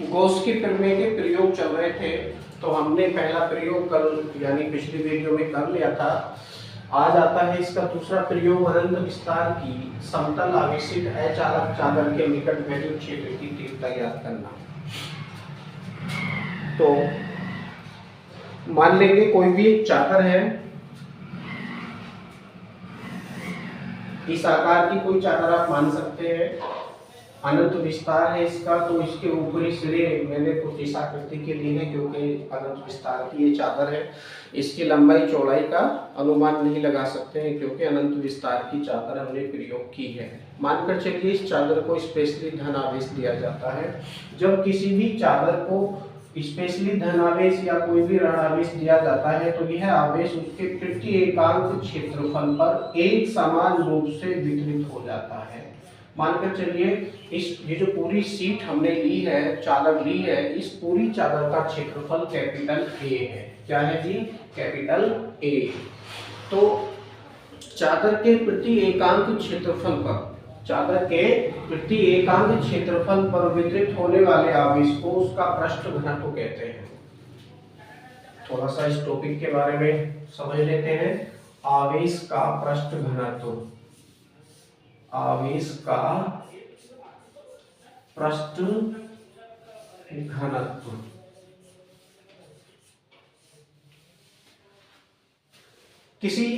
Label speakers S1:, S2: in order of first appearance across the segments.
S1: Gauss के प्रमेय के प्रयोग चल रहे थे, तो हमने पहला प्रयोग कल यानी पिछली वीडियो में कर लिया था। आज आता है इसका दूसरा प्रयोग, अनंत विस्तार की समतल आवेशित अचालक चादर के निकट वैद्युत क्षेत्र की तीव्रता ज्ञात करना। तो मान लेंगे कोई भी एक चादर है, इस आकार की कोई चादर आप मान सकते हैं, अनंत विस्तार है इसका, तो इसके ऊपरी सिरे मैंने कुछ इस आकृति के लिए है क्योंकि अनंत विस्तार की ये चादर है। इसकी लंबाई चौड़ाई का अनुमान नहीं लगा सकते हैं क्योंकि अनंत विस्तार की चादर हमने प्रयोग की है। मानकर चलिए इस चादर को स्पेशली धन आवेश दिया जाता है। जब किसी भी चादर को स्पेशली धन आवेश या कोई भी ऋण आवेश दिया जाता है तो यह आवेश उसके प्रति एकांक क्षेत्रफल पर एक समान रूप से वितरित हो जाता है। मानकर चलिए इस ये जो पूरी शीट हमने ली है, चादर ली है, इस पूरी चादर का क्षेत्रफल कैपिटल ए है। क्या है जी? Capital A. तो चादर के प्रति एकांक क्षेत्रफल पर, चादर के प्रति एकांक क्षेत्रफल पर वितरित होने वाले आवेश को उसका पृष्ठ घनत्व कहते हैं। थोड़ा सा इस टॉपिक के बारे में समझ लेते हैं। आवेश का पृष्ठ घनत्व, आवेश का पृष्ठ घनत्व। किसी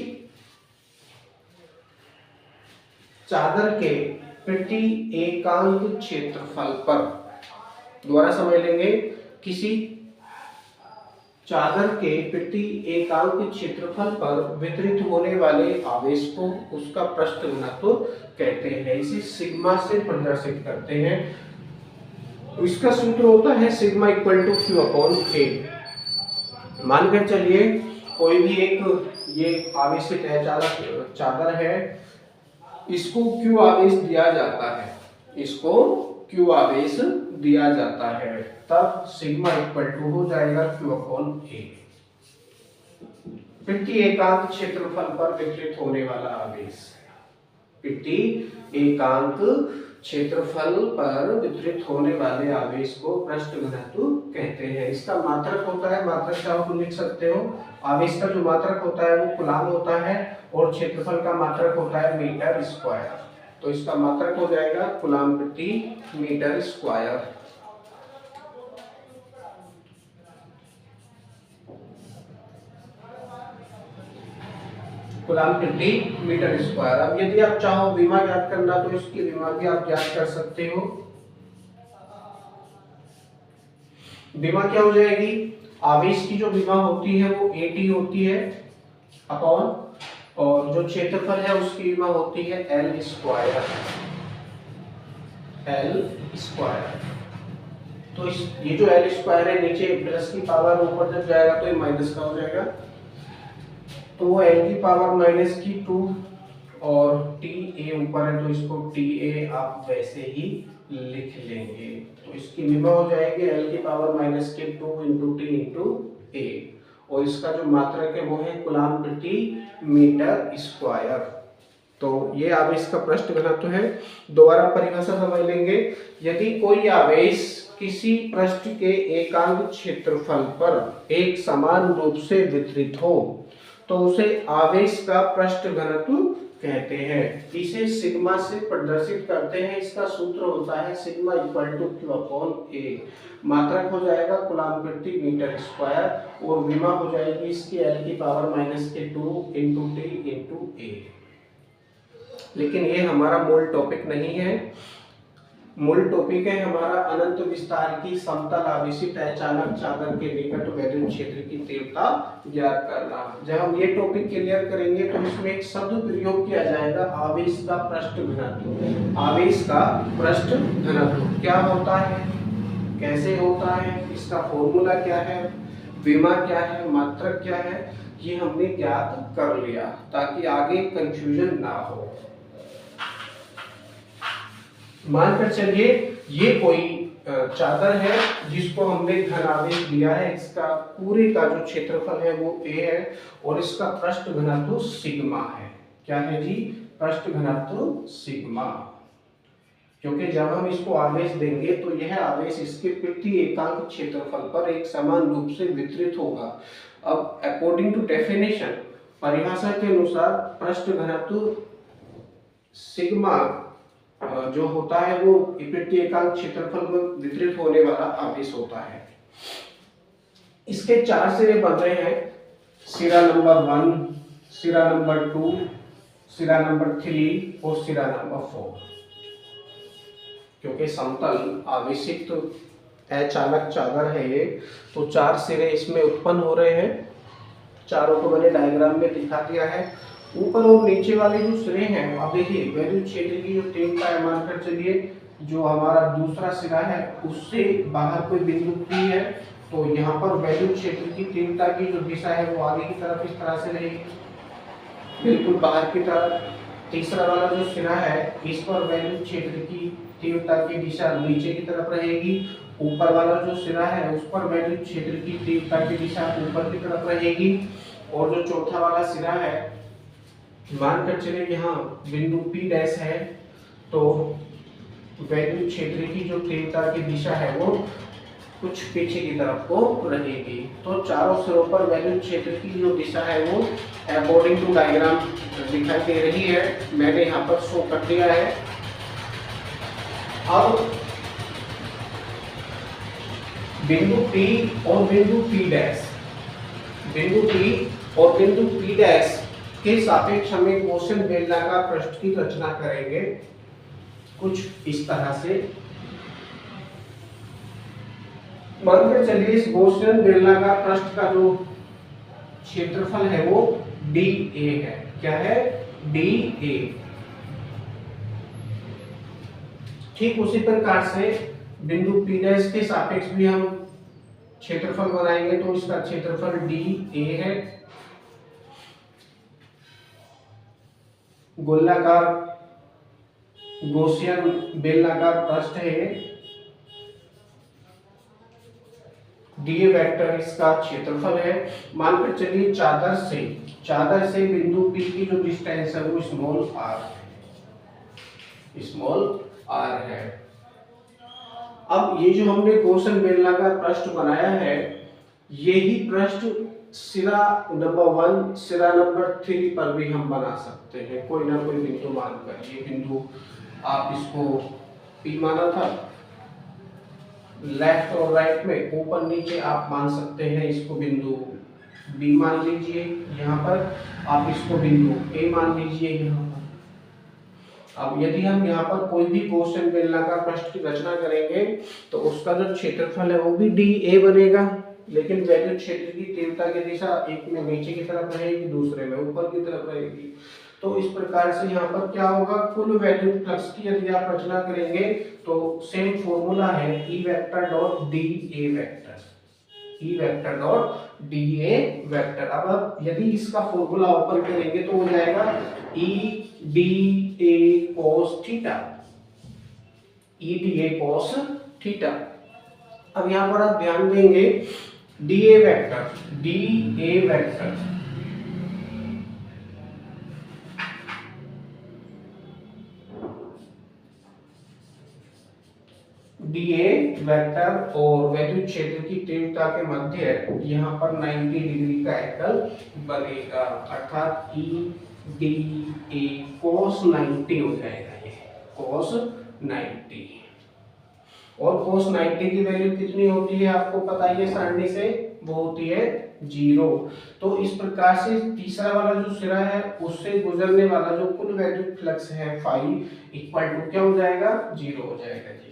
S1: चादर के प्रति एकांक क्षेत्रफल पर, दोबारा समझ लेंगे, किसी चादर के प्रति एकांक क्षेत्रफल पर वितरित होने वाले आवेश को उसका पृष्ठ घनत्व कहते हैं। इसे सिग्मा से प्रदर्शित करते हैं। इसका सूत्र होता है sigma equal to Q upon A. मानकर चलिए कोई भी एक ये आवेशित अचालक चादर है, इसको क्यू आवेश दिया जाता है, इसको क्यू आवेश दिया जाता है, तब सिग्मा इक्वल टू हो जाएगा क्यू अपॉन ए। प्रति एकांक क्षेत्रफल पर वितरित होने वाला आवेश, प्रति एकांक क्षेत्रफल पर वितरित होने वाले आवेश को पृष्ठ घनत्व कहते हैं। इसका मात्रक होता है, मात्रक क्या हो लिख सकते हो, आवेश का जो मात्रक होता है वो कूलाम होता है और क्षेत्रफल का मात्रक होता है मीटर स्क्वायर। तो इसका मात्रक हो जाएगा कूलाम प्रति मीटर स्क्वायर। कूलाम प्रति मीटर स्क्वायर। अब यदि आप चाहो विमा ज्ञात करना तो इसकी विमा भी आप ज्ञात कर सकते हो। विमा क्या हो जाएगी, आवेश की जो विमा होती है वो AT होती है अपॉन, और जो क्षेत्रफल है उसकी विमा होती है L स्क्वायर, L स्क्वायर। तो ये जो L स्क्वायर है नीचे प्लस की पावर, ऊपर जब जाएगा तो ये माइनस का हो जाएगा, तो वो L की पावर माइनस की 2 और TA ऊपर है तो इसको TA आप वैसे ही लिख लेंगे। तो इसकी विमा हो जाएगी L की पावर माइनस के 2 इंटू T इंटू A, और इसका जो मात्रक है वो है कूलाम प्रति मीटर स्क्वायर। तो ये आवेश का पृष्ठ घनत्व है। दोबारा परिभाषा समझ लेंगे, यदि कोई आवेश किसी पृष्ठ के एकांक क्षेत्रफल पर एक समान रूप से वितरित हो तो उसे आवेश का पृष्ठ घनत्व कहते हैं। इसे सिग्मा से प्रदर्शित करते हैं। इसका सूत्र होता है sigma equal to Q upon A. मात्रक हो जाएगा कूलाम प्रति मीटर स्क्वायर और विमा हो जाएगी इसकी L की पावर माइनस के 2 इंटू T इंटू A। लेकिन ये हमारा मूल टॉपिक नहीं है। मूल टॉपिक है हमारा अनंत विस्तार की समतल आवेशित अचालक चादर के निकट वैद्युत क्षेत्र की तीव्रता ज्ञात करना। जब हम ये टॉपिक क्लियर करेंगे तो इसमें एक शब्द प्रयोग किया जाएगा, आवेश का पृष्ठ घनत्व। आवेश का पृष्ठ घनत्व क्या होता है, कैसे होता है, इसका फॉर्मूला क्या है, विमा क्या है, मात्रक क्या है, ये हमने ज्ञात कर लिया ताकि आगे कंफ्यूजन ना हो। मानकर चलिए ये कोई चादर है जिसको हमने धन आवेश दिया है, इसका पूरे का जो क्षेत्रफल है वो A है और इसका पृष्ठ घनत्व सिग्मा है। क्या है जी? पृष्ठ घनत्व सिग्मा। क्योंकि जब हम इसको आवेश देंगे तो यह आवेश इसके प्रति एकांक क्षेत्रफल पर एक समान रूप से वितरित होगा। अब अकॉर्डिंग टू डेफिनेशन, परिभाषा के अनुसार पृष्ठ घनत्व सिग्मा जो होता है वो प्रति एकांक क्षेत्रफल में वितरित होने वाला आवेश होता है। इसके 4 सिरे बन रहे हैं, सिरा नंबर 1, सिरा नंबर 2, सिरा नंबर 3 और सिरा नंबर 4। क्योंकि समतल आवेशित अचालक चादर है ये, तो 4 सिरे इसमें उत्पन्न हो रहे हैं। चारों को मैंने डायग्राम में दिखा दिया है। ऊपर और नीचे वाले जो सिरे हैं, अब देखिए वैद्युत क्षेत्र की जो तीव्रता है, मानकर चलिए जो हमारा दूसरा सिरा है उससे बाहर कोई बिंदु P है, तो यहाँ पर वैद्युत क्षेत्र की तीव्रता की जो दिशा है वो आगे की तरफ इस तरह से रहेगी, बिल्कुल बाहर की तरफ। तीसरा वाला जो सिरा है इस पर वैद्युत क्षेत्र की तीव्रता की दिशा नीचे की तरफ रहेगी। ऊपर वाला जो सिरा है उस पर वैद्युत क्षेत्र की तीव्रता की दिशा ऊपर की तरफ रहेगी। और जो चौथा वाला सिरा है, मानकर चले यहाँ बिंदु P डैश है, तो वैद्युत क्षेत्र की जो तीव्रता की दिशा है वो कुछ पीछे की तरफ को रहेगी। तो चारों सिरों पर वैद्युत क्षेत्र की जो दिशा है वो अकॉर्डिंग टू डायग्राम दिखाई दे रही है, मैंने यहाँ पर शो कर दिया है। अब बिंदु P और बिंदु P डैश, बिंदु P और बिंदु P डैश के सापेक्ष हम एक गॉसियन बेलनाकार पृष्ठ की रचना करेंगे कुछ इस तरह से। मानकर चलिए इस गॉसियन बेलनाकार पृष्ठ का जो क्षेत्रफल है वो dA है। क्या है? dA। ठीक उसी प्रकार से बिंदु P डैश के सापेक्ष भी हम क्षेत्रफल बनाएंगे, तो इसका क्षेत्रफल dA है। गोलाकार गॉसियन बेलनाकार पृष्ठ है, dA वेक्टर इसका क्षेत्रफल है। मानकर चलिए चादर से बिंदु P की जो डिस्टेंस है वो स्मॉल r है। अब ये जो हमने गॉसियन बेलनाकार पृष्ठ बनाया है, यही पृष्ठ सिरा नंबर 1, सिरा नंबर 3 पर भी हम बना सकते हैं, कोई ना कोई बिंदु मानकर। ये बिंदु आप इसको P माना था, लेफ्ट और राइट में ऊपर नीचे आप मान सकते हैं इसको बिंदु B मान लीजिए, यहाँ पर आप इसको बिंदु A मान लीजिए यहाँ पर। अब यदि हम यहाँ पर कोई भी गॉसियन बेलनाकार पृष्ठ की रचना करेंगे तो उसका जो क्षेत्रफल है वो भी dA बनेगा, लेकिन वैद्युत क्षेत्र की तीव्रता की दिशा एक में नीचे की तरफ रहेगी, दूसरे में ऊपर की तरफ रहेगी। तो इस प्रकार से यहाँ पर क्या होगा, कुल वैद्युत फ्लक्स की यदि आप रचना करेंगे तो सेम फॉर्मूला है E vector dot dA vector, E vector dot dA vector. अब यदि इसका फॉर्मूला ओपन करेंगे तो हो जाएगा EdA cos theta, EdA cos theta. अब यहाँ पर आप ध्यान देंगे dA वेक्टर dA वेक्टर और वैद्युत क्षेत्र की तीव्रता के मध्य यहाँ पर 90 डिग्री का एंगल बनेगा, अर्थात EdA cos 90 हो जाएगा, ये cos 90। और cos 90 की वैल्यू कितनी होती है आपको पता ही है सारणी से, वो होती है 0। तो इस प्रकार से तीसरा वाला जो सिरा है उससे गुजरने वाला जो कुल वैद्युत फ्लक्स है फाई इक्वल टू क्या हो जाएगा, 0 हो जाएगा जी।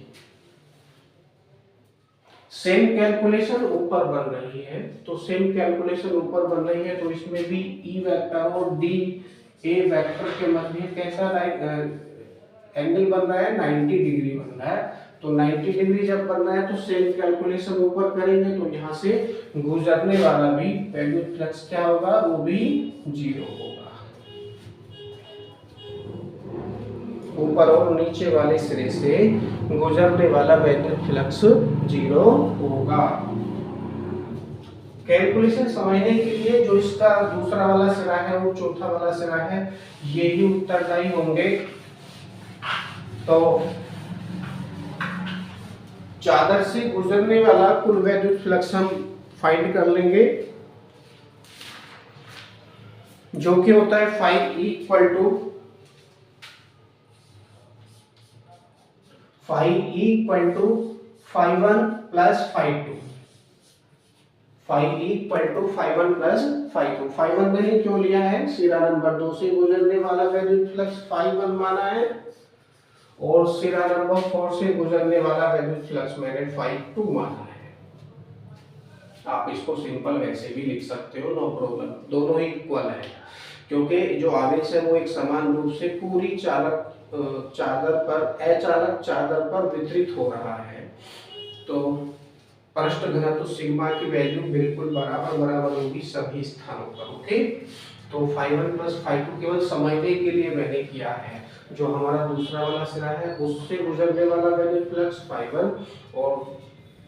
S1: सेम कैलकुलेशन ऊपर बन रही है, तो सेम कैलकुलेशन ऊपर बन रही है, तो इसमें भी E वेक्टर और dA वेक्टर के मध्य कैसा एंगल बन रहा है, 90 डिग्री बन रहा है। तो 90 डिग्री जब बन रहा है तो सेम कैलकुलेशन ऊपर करेंगे, तो यहाँ से गुजरने वाला भी वैद्युत फ्लक्स क्या होगा, वो भी 0 होगा। ऊपर और नीचे वाले सिरे से गुजरने वाला वैद्युत फ्लक्स 0 होगा। कैलकुलेशन समझने के लिए जो इसका दूसरा वाला सिरा है वो चौथा वाला सिरा है, ये ही उत्तरदायी होंगे। तो चादर से गुजरने वाला कुल वैद्युत फ्लक्स हम फाइंड कर लेंगे, जो कि होता है phi equal to phi one plus phi two. Phi equal to phi one plus phi two. Phi one मैंने क्यों लिया है, सिरा नंबर 2 से गुजरने वाला वैद्युत फ्लक्स फाई वन माना है, और सिरा नंबर 4 से गुजरने वाला वैद्युत फ्लक्स मैंने फाई टू माना है। आप इसको सिंपल वैसे भी लिख सकते हो, नो प्रॉब्लम, दोनों ही इक्वल है, क्योंकि जो आवेश है वो एक समान रूप से पूरी चादर पर अचालक चादर पर वितरित हो रहा है। तो पृष्ठ घनत्व सिग्मा की वैल्यू बिल्कुल बराबर होगी सभी स्थानों पर। ओके, तो phi one plus phi two केवल समझने के लिए मैंने किया है। जो हमारा दूसरा वाला सिरा है उससे गुजरने वाला वैद्युत फ्लक्स फाई वन, और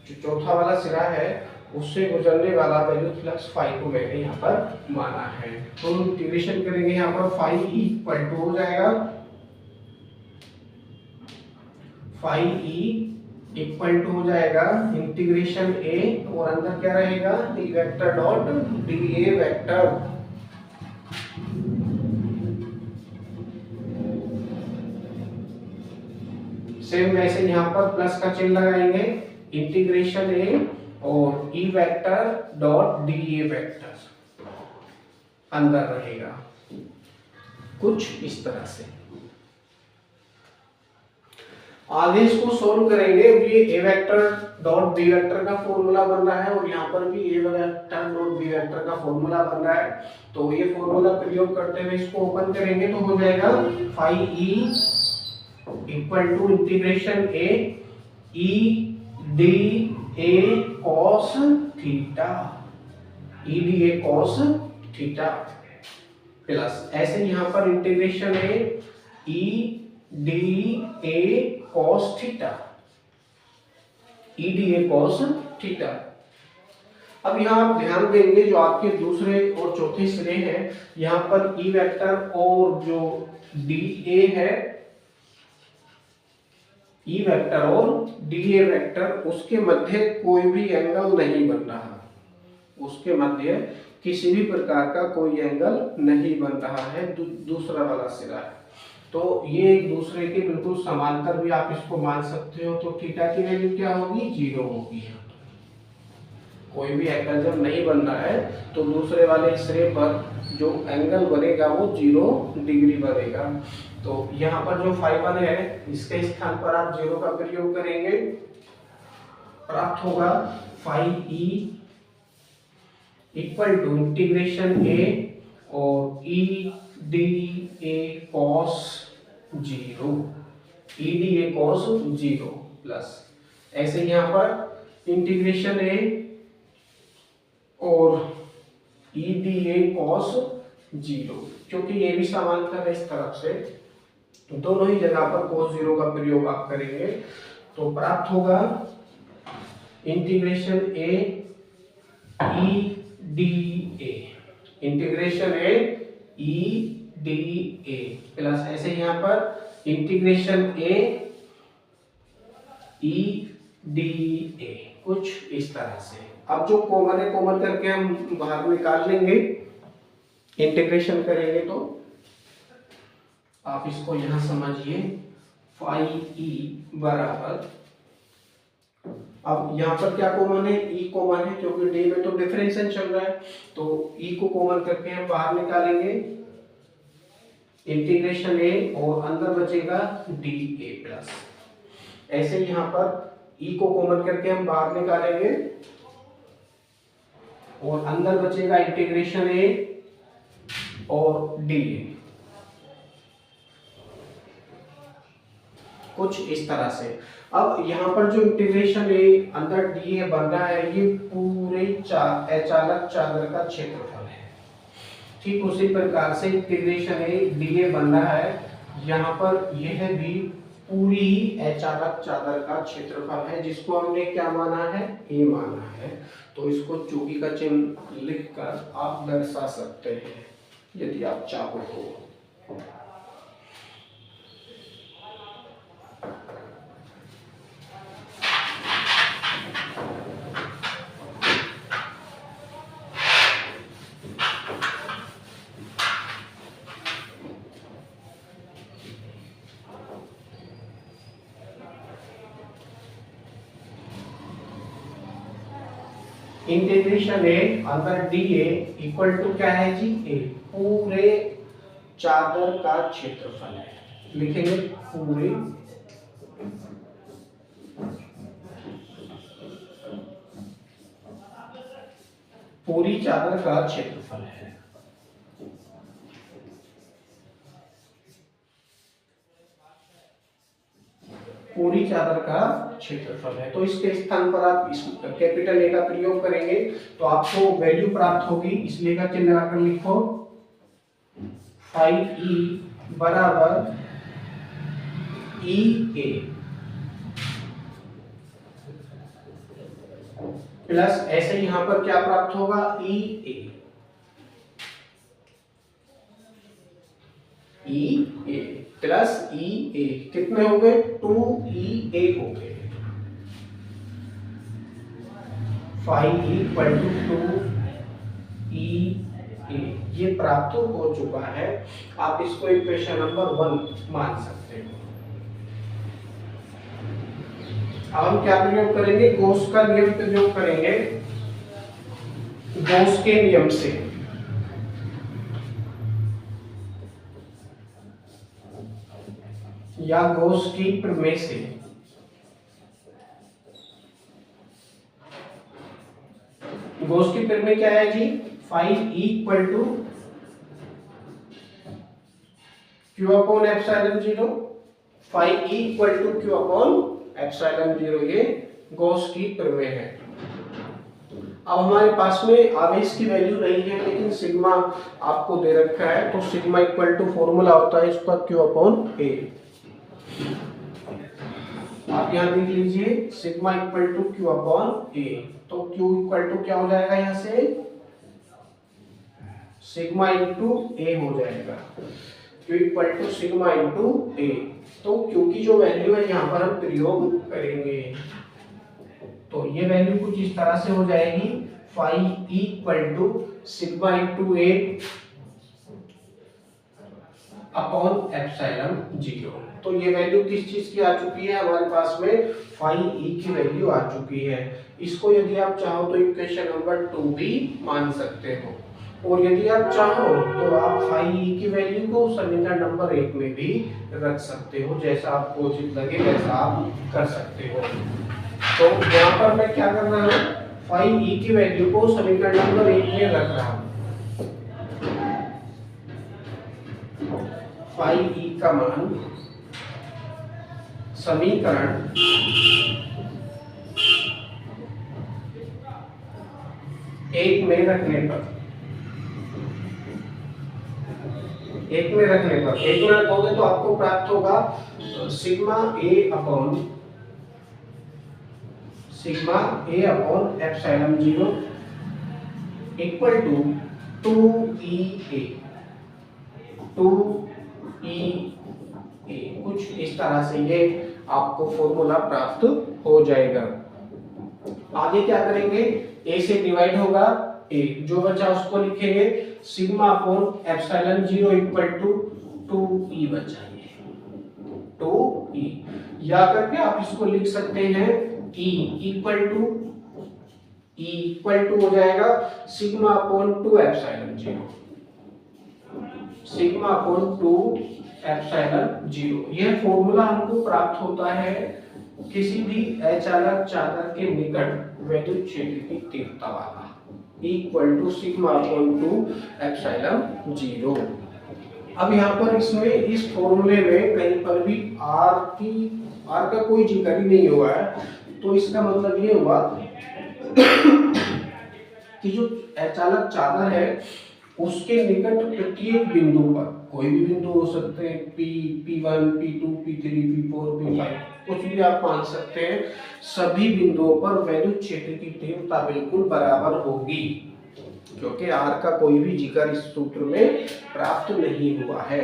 S1: जो चौथा वाला सिरा है उससे गुजरने वाला वैद्युत फ्लक्स फाई टू मैंने यहाँ पर माना है। तो इंटीग्रेशन करेंगे, यहाँ पर फाई इक्वल टू हो जाएगा, फाई ई इक्वल टू हो जाएगा इंटीग्रेशन ए, और अंदर क्या रहेगा, D vector dot D A vector. Same वैसे यहाँ पर प्लस का चिन्ह लगाएंगे, इंटीग्रेशन ए और E vector dot D A vector अंदर रहेगा, कुछ इस तरह से। आगे इसको सोल्व करेंगे, ये ए वेक्टर डॉट बी वेक्टर का फॉर्मूला बन रहा है, और यहाँ पर भी ए वेक्टर डॉट बी वेक्टर का फॉर्मूला बन रहा है। तो ये फॉर्मूला प्रयोग करते हुए इसको ओपन करेंगे तो हो जाएगा phi E equal to integration A E D A cos theta, E D A cos theta, plus ऐसे यहाँ पर integration A E D A cos theta, E D A cos theta. अब यहाँ आप ध्यान देंगे जो आपके दूसरे और चौथे सिरे हैं, यहाँ पर ई वेक्टर और जो डी ए है, ई वेक्टर और डी ए वेक्टर, उसके मध्य कोई भी एंगल नहीं बन रहा, उसके मध्य किसी भी प्रकार का कोई एंगल नहीं बन रहा है, दूसरा वाला सिरा है। तो ये एक दूसरे के बिल्कुल समांतर भी आप इसको मान सकते हो। तो थीटा की वैल्यू क्या होगी, 0 होगी। कोई भी एंगल जब नहीं बन रहा है तो दूसरे वाले सिरे पर जो एंगल बनेगा वो 0 डिग्री बनेगा। तो यहाँ पर जो फाई वन है इसके स्थान पर आप 0 का प्रयोग करेंगे, प्राप्त होगा phi E equal to integration A और E D A cos 0, E D A cos 0 plus ऐसे यहाँ पर इंटीग्रेशन ए और ई डी ए कॉस 0, क्योंकि ये भी समांतर है इस तरफ से, तो दोनों ही जगह पर cos 0 का प्रयोग आप करेंगे तो प्राप्त होगा integration A E D A, integration A E D A plus ऐसे यहाँ पर इंटीग्रेशन ए ई डी ए, कुछ इस तरह से। अब जो कॉमन है कॉमन करके हम बाहर निकाल लेंगे, इंटीग्रेशन करेंगे तो आप इसको यहां समझिए, फाई ई बराबर, अब यहाँ पर क्या कॉमन है, ई कॉमन है, क्योंकि डी में तो डिफरेंशिएशन चल रहा है, तो ई को कॉमन करके हम बाहर निकालेंगे इंटीग्रेशन ए और अंदर बचेगा डी ए प्लस, ऐसे यहाँ पर ई को कॉमन करके हम बाहर निकालेंगे और अंदर बचेगा इंटीग्रेशन ए और डी ए, कुछ इस तरह से। अब यहाँ पर जो इंटीग्रेशन ए अंदर डी ए बन रहा है ये पूरे अचालक चादर का क्षेत्रफल है। ठीक उसी प्रकार से इंटीग्रेशन ए डी ए बन रहा है, यहाँ पर यह भी पूरी ही अचालक चादर का क्षेत्रफल है, जिसको हमने क्या माना है, ए माना है। तो इसको चूकी का चिन्ह लिखकर आप दर्शा सकते हैं यदि आप चाहो तो। इंटीग्रेशन ए अंदर डी ए इक्वल टू क्या है जी, ए पूरे चादर का क्षेत्रफल है। लिखेंगे पूरी चादर का क्षेत्रफल है। पूरी चादर का क्षेत्रफल है। तो इसके स्थान पर आप इस कैपिटल ए का प्रयोग करेंगे तो आपको वैल्यू प्राप्त होगी, इसलिए का चिन्ह लगाकर लिखो 5e बराबर ई ए प्लस ऐसे यहां पर क्या प्राप्त होगा, ई ए प्लस ई ए कितने हो गए, 2e a हो गए। 5 इक्वल टू 2e a ये प्राप्त हो चुका है। आप इसको इक्वेशन नंबर 1 मान सकते हो। अब हम क्या प्रयोग करेंगे, गॉस का नियम प्रयोग करेंगे। गॉस के नियम से या गॉस की प्रमेय से गॉस की प्रमेय क्या है जी, 5 equal to q upon epsilon 0। 5 equal to q upon epsilon 0 ये गॉस की प्रमेय है। अब हमारे पास में आवेश की वैल्यू नहीं है लेकिन सिग्मा आपको दे रखा है, तो सिग्मा इक्वल टू फॉर्मूला होता है इसका q अपॉन a। आप यहां देख लीजिए sigma equal to q upon a, तो q इक्वल टू क्या हो जाएगा, यहां से सिग्मा इंटू a हो जाएगा। q equal to sigma into a, तो q की जो वैल्यू है यहां पर हम प्रयोग करेंगे। तो ये वैल्यू कुछ इस तरह से हो जाएगी 5 equal to sigma into a upon epsilon 0। तो ये वैल्यू किस चीज की आ चुकी है, हमारे पास में 5e की वैल्यू आ चुकी है। इसको यदि आप चाहो तो इक्वेशन नंबर 2 भी मान सकते हो, और यदि आप चाहो तो आप 5e की वैल्यू को समीकरण नंबर 1 में भी रख सकते हो, जैसा आपको उचित लगे वैसा आप कर सकते हो। तो यहाँ पर मैं क्या कर रहा हूँ, 5e की वैल्यू को समीकरण नंबर 1 में रख रहा हूँ। 5e का मान समीकरण 1 में रखने पर 1 में रखोगे तो आपको प्राप्त होगा sigma A upon epsilon 0 equal to 2e a कुछ इस तरह से ये आपको फॉर्मूला प्राप्त हो जाएगा। आगे क्या करेंगे, a से डिवाइड होगा a, जो बचा उसको लिखेंगे sigma upon epsilon 0 equal to 2e बचा ये 2e, या करके आप इसको लिख सकते हैं e इक्वल टू हो जाएगा सिग्मा अपॉन 2 एप्सिलॉन 0। यह फॉर्मूला हमको प्राप्त होता है किसी भी अचालक चादर के निकट विद्युत क्षेत्र की तीव्रता वाला, equal to sigma upon 2 epsilon 0। अब यहाँ पर इसमें इस फॉर्मूले में कहीं पर भी r का कोई जिक्र ही नहीं हुआ है, तो इसका मतलब ये हुआ कि जो अचालक चादर है उसके निकट प्रत्येक बिंदु पर, कोई भी बिंदु हो सकते हैं P, P1, P2, P3, P4, P5, कुछ भी आप मान सकते हैं, सभी बिंदुओं पर विद्युत क्षेत्र की तीव्रता बिल्कुल बराबर होगी, क्योंकि R का कोई भी जिक्र इस सूत्र में प्राप्त नहीं हुआ है।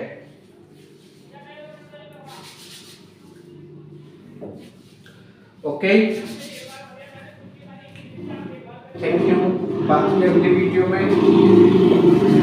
S1: Okay, thank you. बाकी अगले वीडियो में